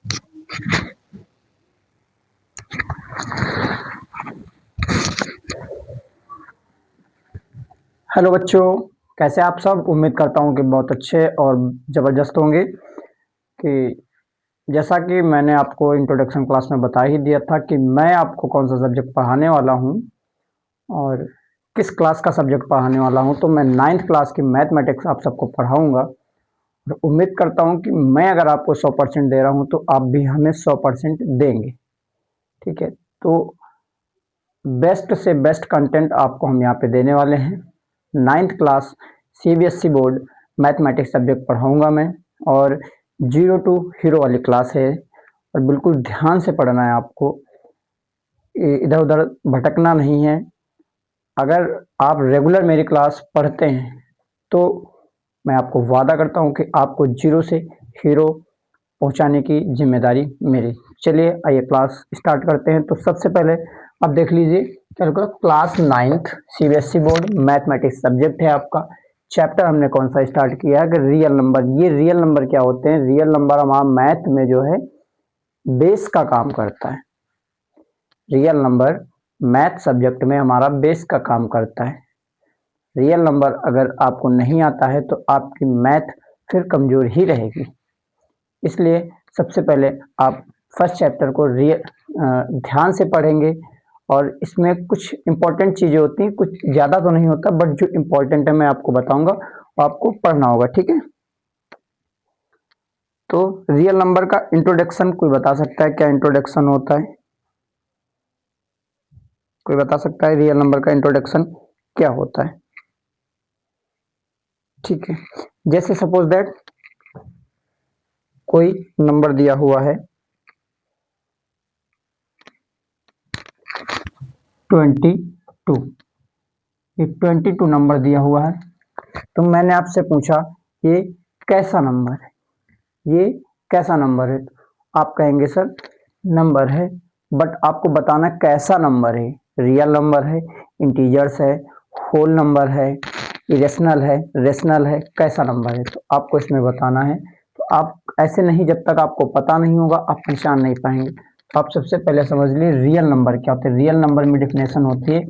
Hello बच्चों, कैसे आप सब? उम्मीद करता हूँ कि बहुत अच्छे और ज़बरदस्त होंगे। कि जैसा कि मैंने आपको इंट्रोडक्शन क्लास में बता ही दिया था कि मैं आपको कौन सा सब्जेक्ट पढ़ाने वाला हूँ और किस क्लास का सब्जेक्ट पढ़ाने वाला हूँ। तो मैं 9th क्लास की मैथमेटिक्स आप सबको पढ़ाऊँगा और उम्मीद करता हूँ कि मैं अगर आपको 100% दे रहा हूँ तो आप भी हमें 100% देंगे। ठीक है, तो बेस्ट से बेस्ट कंटेंट आपको हम यहाँ पे देने वाले हैं। 9th class CBSE board mathematics subject पढ़ाऊँगा मैं और 0 टू हीरो वाली क्लास है और बिल्कुल ध्यान से पढ़ना है आपको, इधर उधर भटकना नहीं है। अगर आप रेगुलर मेरी क्लास पढ़ते हैं तो मैं आपको वादा करता हूँ कि आपको 0 से हीरो पहुँचाने की जिम्मेदारी मेरी। चलिए आइए क्लास स्टार्ट करते हैं। तो सबसे पहले आप देख लीजिए क्या होगा, class 9th CBSE board mathematics subject है आपका। चैप्टर हमने कौन सा स्टार्ट किया है कि रियल नंबर। ये रियल नंबर क्या होते हैं? रियल नंबर हमारा मैथ में जो है बेस का काम करता है। रियल नंबर मैथ सब्जेक्ट में हमारा बेस का काम करता है। रियल नंबर अगर आपको नहीं आता है तो आपकी मैथ फिर कमजोर ही रहेगी। इसलिए सबसे पहले आप फर्स्ट चैप्टर को ध्यान से पढ़ेंगे और इसमें कुछ इंपॉर्टेंट चीज़ें होती हैं, कुछ ज़्यादा तो नहीं होता बट जो इंपॉर्टेंट है मैं आपको बताऊंगा, वो आपको पढ़ना होगा। ठीक है, तो रियल नंबर का इंट्रोडक्शन कोई बता सकता है क्या इंट्रोडक्शन होता है? कोई बता सकता है रियल नंबर का इंट्रोडक्शन क्या होता है? ठीक है, जैसे सपोज दैट कोई नंबर दिया हुआ है 22। ये 22 नंबर दिया हुआ है, तो मैंने आपसे पूछा ये कैसा नंबर है, ये कैसा नंबर है? तो आप कहेंगे सर नंबर है, बट आपको बताना कैसा नंबर है। रियल नंबर है, इंटीजर्स है, होल नंबर है, इरेशनल है, रेशनल है, कैसा नंबर है? तो आपको इसमें बताना है। तो आप ऐसे नहीं, जब तक आपको पता नहीं होगा आप पहचान नहीं पाएंगे। तो आप सबसे पहले समझ लिए रियल नंबर क्या होते हैं। रियल नंबर में डिफिनेशन होती है,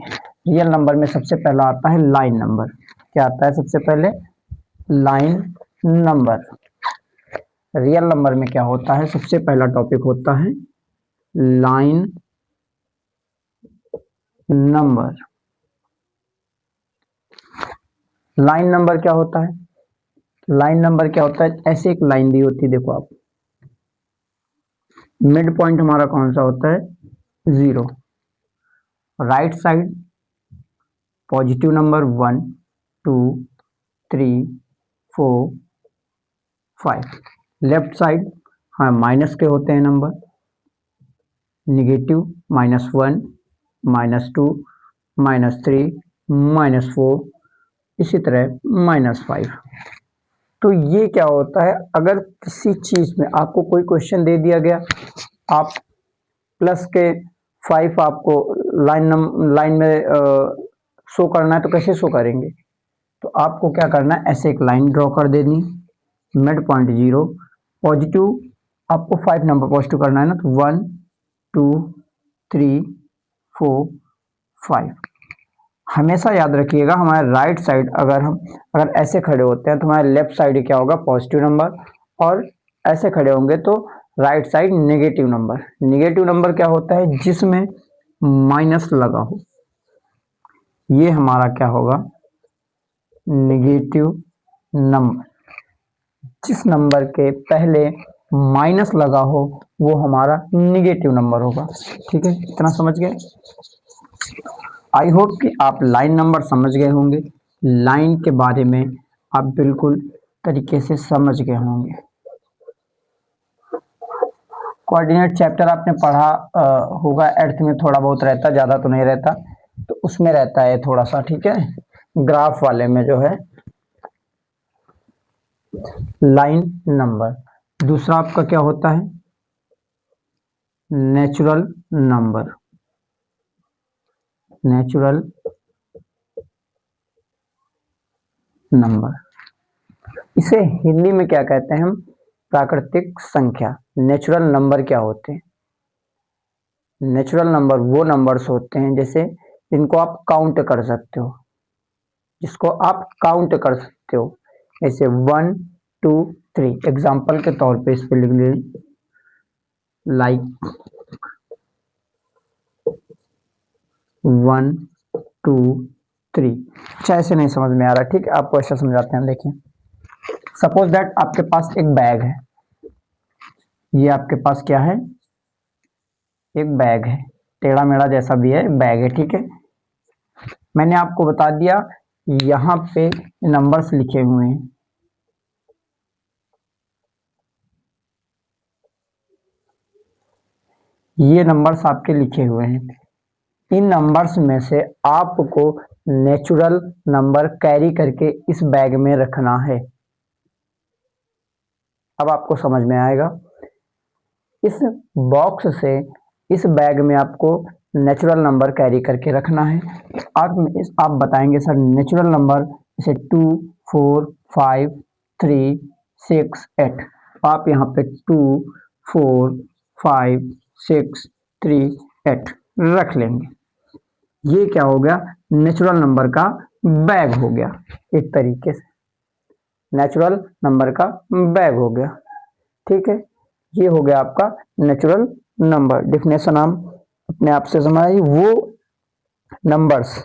रियल नंबर में सबसे पहला आता है लाइन नंबर। क्या आता है सबसे पहले? Line number. रियल नंबर में क्या होता है? सबसे पहला टॉपिक होता है लाइन नंबर। लाइन नंबर क्या होता है? लाइन नंबर क्या होता है? ऐसे एक लाइन दी होती है, देखो आप, मिड पॉइंट हमारा कौन सा होता है? 0। Right side positive number 1 2 3 4 5। Left side हाँ माइनस के होते हैं नंबर, निगेटिव -1 -2 -3 -4, इसी तरह -5। तो ये क्या होता है, अगर किसी चीज में आपको कोई क्वेश्चन दे दिया गया, आप प्लस के 5 आपको लाइन में शो करना है, तो कैसे शो करेंगे? तो आपको क्या करना है, ऐसे एक लाइन ड्रॉ कर देनी, मिड पॉइंट 0, पॉजिटिव आपको 5 नंबर पॉजिटिव करना है ना, तो 1 2 3 4 5। हमेशा याद रखिएगा हमारे राइट साइड अगर ऐसे खड़े होते हैं तो हमारे लेफ्ट साइड क्या होगा? पॉजिटिव नंबर, और ऐसे खड़े होंगे तो right side negative number. Negative number क्या होता है? जिसमें माइनस लगा हो, ये हमारा क्या होगा? Negative number. जिस नंबर के पहले माइनस लगा हो वो हमारा नेगेटिव नंबर होगा। ठीक है, इतना समझ गए? आई होप कि आप लाइन नंबर समझ गए होंगे। लाइन के बारे में आप बिल्कुल तरीके से समझ गए होंगे। कोऑर्डिनेट चैप्टर आपने पढ़ा होगा, एर्थ में थोड़ा बहुत रहता, ज़्यादा तो नहीं रहता, तो उसमें रहता है थोड़ा सा। ठीक है, ग्राफ वाले में जो है लाइन नंबर। दूसरा आपका क्या होता है? Natural number. नेचुरल नंबर, इसे हिंदी में क्या कहते हैं हम? प्राकृतिक संख्या। नेचुरल नंबर क्या होते हैं? नेचुरल नंबर वो नंबर्स होते हैं जैसे जिनको आप काउंट कर सकते हो, जिसको आप काउंट कर सकते हो, जैसे 1 2 3। एग्जाम्पल के तौर पे इस पे लिख लीजिए लाइक 1 2 3। अच्छा ऐसे नहीं समझ में आ रहा, ठीक है, आपको ऐसा समझाते हैं। देखिए सपोज दैट आपके पास एक बैग है, ये आपके पास क्या है? एक बैग है, टेढ़ा मेढ़ा जैसा भी है, बैग है, ठीक है। मैंने आपको बता दिया यहाँ पे नंबर्स लिखे हुए हैं, ये नंबर्स आपके लिखे हुए हैं। इन नंबर्स में से आपको नेचुरल नंबर कैरी करके इस बैग में रखना है। अब आपको समझ में आएगा। इस बॉक्स से इस बैग में आपको नेचुरल नंबर कैरी करके रखना है। आप बताएंगे सर नेचुरल नंबर जैसे 2 4 5 3 6 8। आप यहाँ पे 2 4 5 6 3 8 रख लेंगे। ये क्या हो गया? नेचुरल नंबर का बैग हो गया, एक तरीके से नेचुरल नंबर का बैग हो गया, ठीक है। ये हो गया आपका नेचुरल नंबर। डिफिनेशन हम अपने आप से समझ आई। वो नंबर्स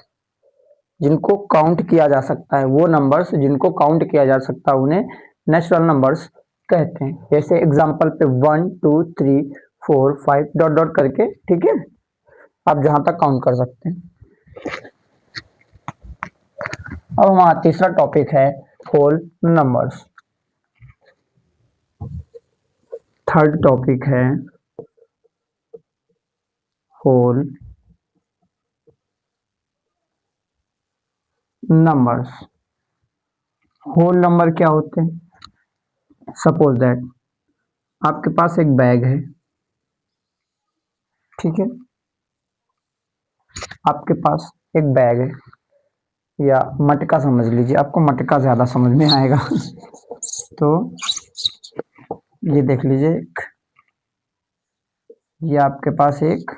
जिनको काउंट किया जा सकता है, वो नंबर्स जिनको काउंट किया जा सकता है उन्हें नेचुरल नंबर्स कहते हैं। जैसे एग्जांपल पे 1 2 3 4 5 डॉट डॉट करके, ठीक है, आप जहां तक काउंट कर सकते हैं। अब हमारा तीसरा टॉपिक है होल नंबर्स। थर्ड टॉपिक है होल नंबर्स। होल नंबर क्या होते हैं? सपोज दैट आपके पास एक बैग है, ठीक है, आपके पास एक बैग है या मटका समझ लीजिए, आपको मटका ज्यादा समझ में आएगा तो ये देख लीजिए, ये आपके पास एक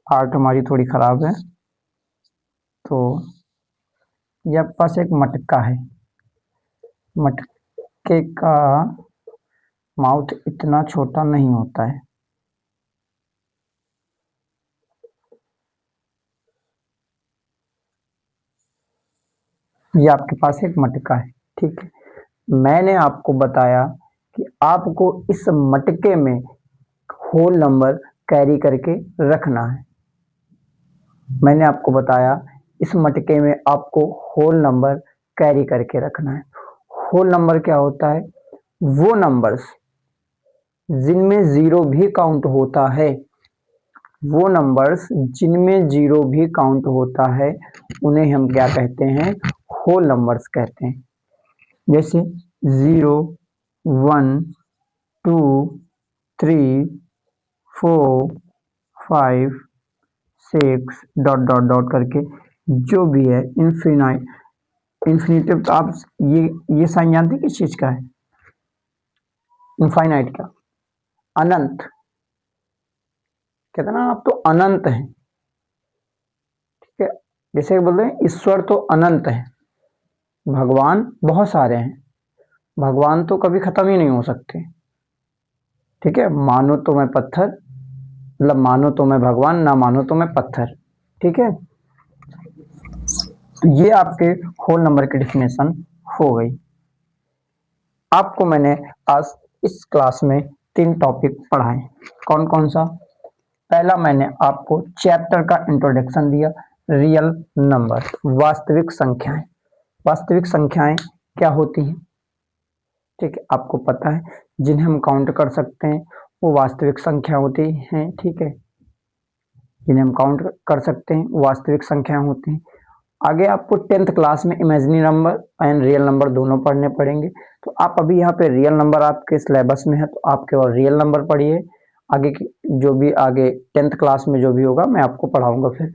आर्ट हमारी थोड़ी खराब है, तो ये आपके पास एक मटका है। मटके का माउथ इतना छोटा नहीं होता है, ये आपके पास एक मटका है, ठीक है। मैंने आपको बताया कि आपको इस मटके में होल नंबर कैरी करके रखना है। मैंने आपको बताया इस मटके में आपको होल नंबर कैरी करके रखना है। होल नंबर क्या होता है? वो नंबर्स जिनमें जीरो भी काउंट होता है, वो नंबर्स जिनमें जीरो भी काउंट होता है उन्हें हम क्या कहते हैं? होल नंबर्स कहते हैं। जैसे 0 1 2 3 4 5 6 डॉट डॉट डॉट करके जो भी है इन्फिनिटिव। तो आप ये साइन जानते हैं किस चीज का है? इनफाइनाइट का, अनंत। कहते हैं ना आप तो अनंत हैं, ठीक है। जैसे बोलते हैं ईश्वर तो अनंत है, भगवान बहुत सारे हैं, भगवान तो कभी खत्म ही नहीं हो सकते, ठीक है। मानो तो मैं पत्थर, मतलब मानो तो मैं भगवान, ना मानो तो मैं पत्थर, ठीक है। तो ये आपके होल नंबर की डेफिनेशन हो गई। आपको मैंने आज इस क्लास में 3 टॉपिक पढ़ाए। कौन कौन सा? पहला मैंने आपको चैप्टर का इंट्रोडक्शन दिया, रियल नंबर, वास्तविक संख्याएं। वास्तविक संख्याएं क्या होती हैं? ठीक है, आपको पता है जिन्हें हम काउंट कर सकते हैं वो वास्तविक संख्या होती हैं, ठीक है। जिन्हें हम काउंट कर सकते हैं वो वास्तविक संख्या होती हैं। आगे आपको 10th क्लास में imaginary number and real number दोनों पढ़ने पड़ेंगे। तो आप अभी यहाँ पे रियल नंबर आपके सिलेबस में है तो आप केवल रियल नंबर पढ़िए। आगे की जो भी आगे 10th क्लास में जो भी होगा मैं आपको पढ़ाऊंगा फिर।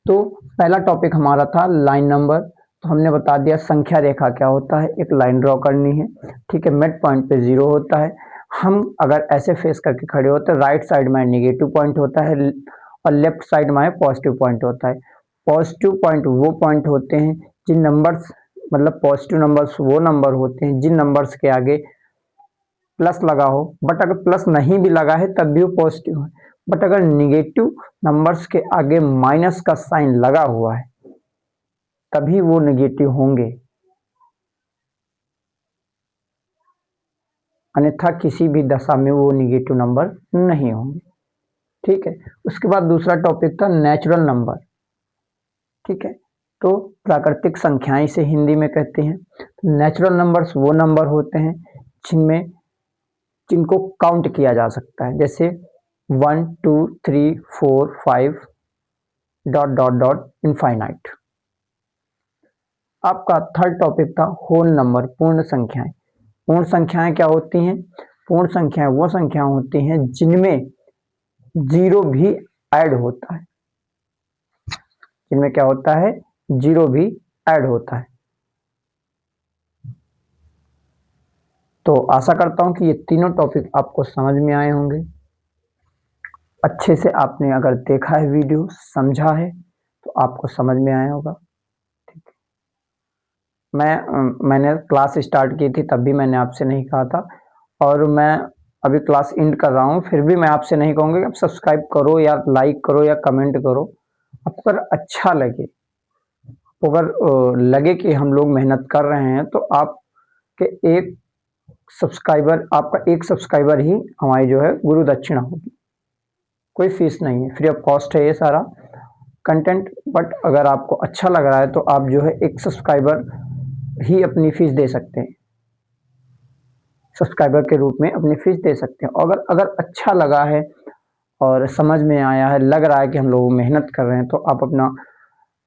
तो पहला टॉपिक हमारा था लाइन नंबर, तो हमने बता दिया संख्या रेखा क्या होता है, एक लाइन ड्रॉ करनी है, ठीक है। मिड पॉइंट पे 0 होता है। हम अगर ऐसे फेस करके खड़े होते हैं, राइट साइड में नेगेटिव पॉइंट होता है और लेफ्ट साइड में पॉजिटिव पॉइंट होता है। पॉजिटिव पॉइंट वो पॉइंट होते हैं जिन नंबर्स, मतलब पॉजिटिव नंबर्स वो नंबर होते हैं जिन नंबर्स के आगे प्लस लगा हो, बट अगर प्लस नहीं भी लगा है तब भी वो पॉजिटिव है। बट अगर निगेटिव नंबर्स के आगे माइनस का साइन लगा हुआ है तभी वो निगेटिव होंगे, अन्यथा किसी भी दशा में वो निगेटिव नंबर नहीं होंगे, ठीक है। उसके बाद दूसरा टॉपिक था नेचुरल नंबर, ठीक है। तो प्राकृतिक संख्याएं से हिंदी में कहते हैं। नेचुरल नंबर्स वो नंबर होते हैं जिनमें जिनको काउंट किया जा सकता है, जैसे 1 2 3 4 5 डॉट डॉट डॉट इनफाइनाइट। आपका थर्ड टॉपिक था होल नंबर, पूर्ण संख्याएं। पूर्ण संख्याएं क्या होती हैं? पूर्ण संख्याएं वो संख्या होती हैं जिनमें जीरो भी ऐड होता है, जिनमें क्या होता है, जीरो भी ऐड होता है। तो आशा करता हूं कि ये तीनों टॉपिक आपको समझ में आए होंगे, अच्छे से आपने अगर देखा है वीडियो, समझा है तो आपको समझ में आया होगा, ठीक है। मैंने क्लास स्टार्ट की थी तब भी मैंने आपसे नहीं कहा था, और मैं अभी क्लास एंड कर रहा हूँ फिर भी मैं आपसे नहीं कहूँगा कि आप सब्सक्राइब करो या लाइक करो या कमेंट करो। आपको अगर अच्छा लगे, अगर लगे कि हम लोग मेहनत कर रहे हैं तो आपके एक सब्सक्राइबर, आपका एक सब्सक्राइबर ही हमारी जो है गुरु दक्षिणा होगी। कोई फीस नहीं है, फ्री ऑफ कॉस्ट है ये सारा कंटेंट। बट अगर आपको अच्छा लग रहा है तो आप जो है एक सब्सक्राइबर ही अपनी फीस दे सकते हैं, सब्सक्राइबर के रूप में अपनी फीस दे सकते हैं। अगर अगर अच्छा लगा है और समझ में आया है, लग रहा है कि हम लोग मेहनत कर रहे हैं तो आप अपना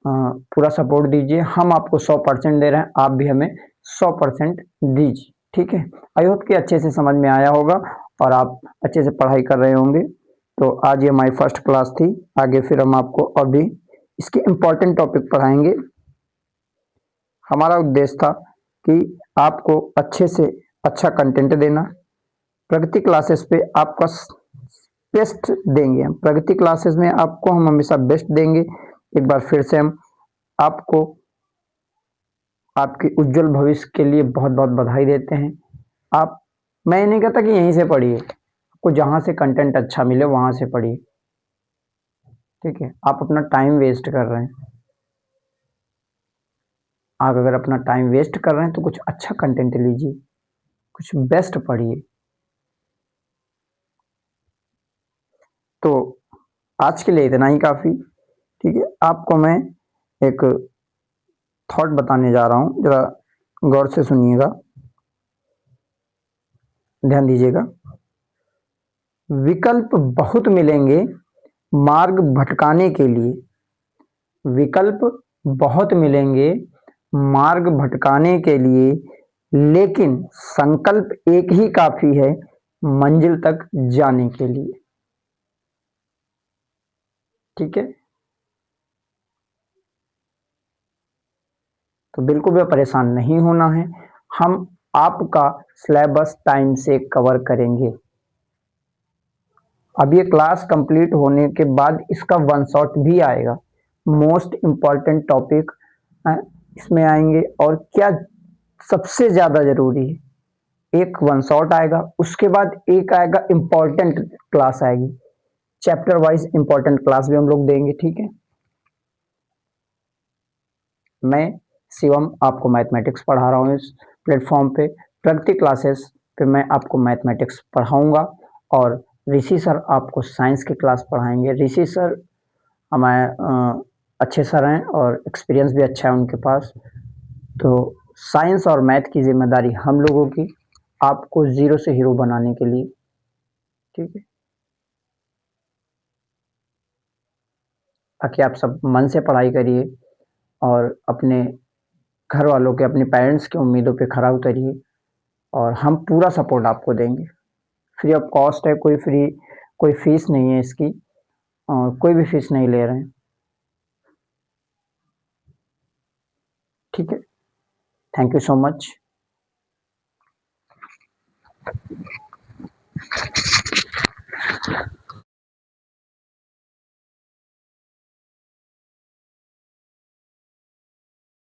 पूरा सपोर्ट दीजिए। हम आपको 100% दे रहे हैं, आप भी हमें 100% दीजिए, ठीक है। आई होप कि अच्छे से समझ में आया होगा और आप अच्छे से पढ़ाई कर रहे होंगे। तो आज ये हमारी फर्स्ट क्लास थी, आगे फिर हम आपको और भी इसके इम्पोर्टेंट टॉपिक पढ़ाएंगे। हमारा उद्देश्य था कि आपको अच्छे से अच्छा कंटेंट देना। प्रगति क्लासेस पे आपका बेस्ट देंगे हम, प्रगति क्लासेस में आपको हम हमेशा बेस्ट देंगे। एक बार फिर से हम आपको आपके उज्जवल भविष्य के लिए बहुत बहुत बधाई देते हैं। आप, मैं नहीं कहता कि यहीं से पढ़िए, आपको जहाँ से कंटेंट अच्छा मिले वहाँ से पढ़िए, ठीक है। आप अपना टाइम वेस्ट कर रहे हैं, आप अगर अपना टाइम वेस्ट कर रहे हैं तो कुछ अच्छा कंटेंट लीजिए, कुछ बेस्ट पढ़िए। तो आज के लिए इतना ही काफ़ी, ठीक है। आपको मैं एक थॉट बताने जा रहा हूँ, जरा गौर से सुनिएगा, ध्यान दीजिएगा। विकल्प बहुत मिलेंगे मार्ग भटकाने के लिए, विकल्प बहुत मिलेंगे मार्ग भटकाने के लिए, लेकिन संकल्प एक ही काफी है मंजिल तक जाने के लिए, ठीक है। तो बिल्कुल भी परेशान नहीं होना है, हम आपका सिलेबस टाइम से कवर करेंगे। अब ये क्लास कंप्लीट होने के बाद इसका वन शॉट भी आएगा, मोस्ट इम्पॉर्टेंट टॉपिक इसमें आएंगे। और क्या सबसे ज़्यादा ज़रूरी है, एक वन शॉट आएगा, उसके बाद एक आएगा इम्पॉर्टेंट क्लास आएगी, चैप्टर वाइज इम्पॉर्टेंट क्लास भी हम लोग देंगे, ठीक है। मैं शिवम आपको मैथमेटिक्स पढ़ा रहा हूँ इस प्लेटफॉर्म पे, प्रगति क्लासेस पे मैं आपको मैथमेटिक्स पढ़ाऊँगा और ऋषि सर आपको साइंस की क्लास पढ़ाएंगे। ऋषि सर हमारे अच्छे सर हैं और एक्सपीरियंस भी अच्छा है उनके पास। तो साइंस और मैथ की जिम्मेदारी हम लोगों की, आपको ज़ीरो से हीरो बनाने के लिए, ठीक है। ताकि आप सब मन से पढ़ाई करिए और अपने घर वालों के, अपने पेरेंट्स की उम्मीदों पे खरा उतरिए और हम पूरा सपोर्ट आपको देंगे। फ्री ऑफ कॉस्ट है, कोई फीस नहीं है इसकी, और कोई भी फीस नहीं ले रहे हैं, ठीक है, थैंक यू सो मच।